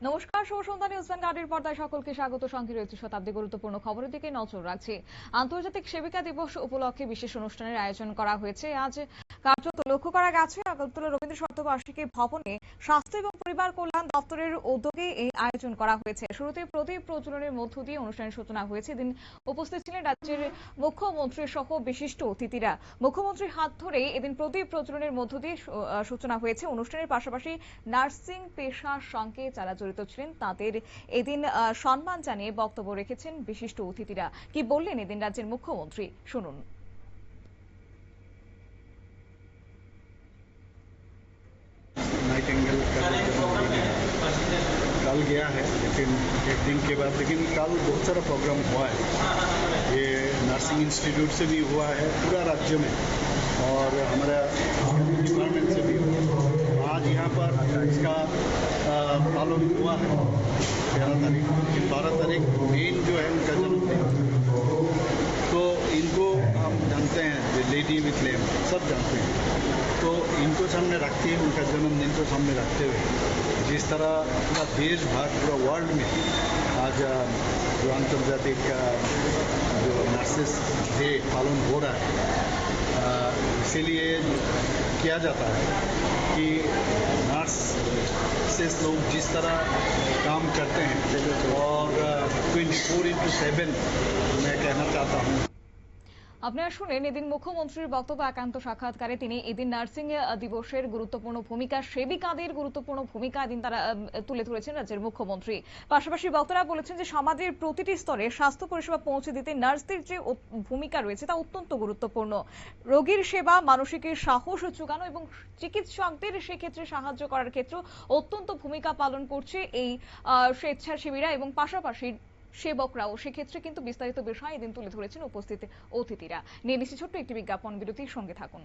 নমস্কার, শুভ সন্ধ্যা। নিউজ ভ্যানগার্ডের পর্দায় সকলকে স্বাগত। সঙ্গে রয়েছে শতাব্দী। গুরুত্বপূর্ণ খবরের দিকে নজর রাখছি। আন্তর্জাতিক সেবিকা দিবস উপলক্ষে বিশেষ অনুষ্ঠানের আয়োজন করা হয়েছে। আজ কার্যত লক্ষ্য করা গেছে আগরতলা রবীন্দ্র শতবার্ষিকী ভবনে স্বাস্থ্য এবং পরিবার কল্যাণ দপ্তরের উদ্যোগে এই আয়োজন করা হয়েছে। শুরুতে প্রদীপ প্রজ্বলনের মধ্য দিয়ে অনুষ্ঠানের সূচনা হয়েছে। এদিন উপস্থিত ছিলেন রাজ্যের মুখ্যমন্ত্রী সহ বিশিষ্ট অতিথিরা। মুখ্যমন্ত্রীর হাত ধরে এদিন প্রদীপ প্রজ্বলনের মধ্য দিয়ে সূচনা হয়েছে অনুষ্ঠানের। পাশাপাশি নার্সিং পেশার সঙ্গে যারা জড়িত ছিলেন তাদের এদিন সম্মান জানিয়ে বক্তব্য রেখেছেন বিশিষ্ট অতিথিরা। কি বললেন এদিন রাজ্যের মুখ্যমন্ত্রী, শুনুন। नाइटिंगेल का कल गया है, लेकिन एक दिन के बाद, लेकिन कल बहुत सारा प्रोग्राम हुआ है। ये नर्सिंग इंस्टीट्यूट से भी हुआ है पूरा राज्य में, और हमारा डिपार्टमेंट से भी हुआ। आज यहाँ पर इसका पालन हुआ है 11 तारीख। 12 तारीख मेन जो है उनका जन्मदिन, तो इनको हम जानते हैं, लेडी विथ लेम सब जानते हैं, तो इनको सामने रखते हैं, उनका जन्मदिन को सामने रखते हुए जिस तरह पूरा देश भर पूरा वर्ल्ड में आज जो आंतर्जातिक जो नर्सेस डे पालन हो रहा है, इसीलिए किया जाता है कि नर्सेस लोग जिस तरह काम करते हैं, और 24/7 मैं कहना चाहता हूँ। আপনারা শুনেন এদিন মুখ্যমন্ত্রীর বক্তব্য। একান্ত সাক্ষাৎকারে তিনি এদিন নার্সিং দিবসের গুরুত্বপূর্ণ ভূমিকা, সেবিকাদের গুরুত্বপূর্ণ ভূমিকা এদিন তারা তুলে ধরেছেন রাজ্যের মুখ্যমন্ত্রী। পাশাপাশি বক্তারা বলেছেন যে সমাজের প্রতিটি স্তরে স্বাস্থ্য পরিষেবা পৌঁছে দিতে নার্সদের যে ভূমিকা রয়েছে তা অত্যন্ত গুরুত্বপূর্ণ। রোগীর সেবা, মানসিক সাহস যোগানো এবং চিকিৎসকদের সেক্ষেত্রে সাহায্য করার ক্ষেত্রে অত্যন্ত ভূমিকা পালন করছে এই স্বেচ্ছাসেবীরা এবং পাশাপাশি সেবকরাও। সেক্ষেত্রে কিন্তু বিস্তারিত বিষয় এদিন তুলে ধরেছেন উপস্থিত অতিথিরা। নিয়ে নিচ্ছি ছোট্ট একটি বিজ্ঞাপন বিরতির সঙ্গে থাকুন।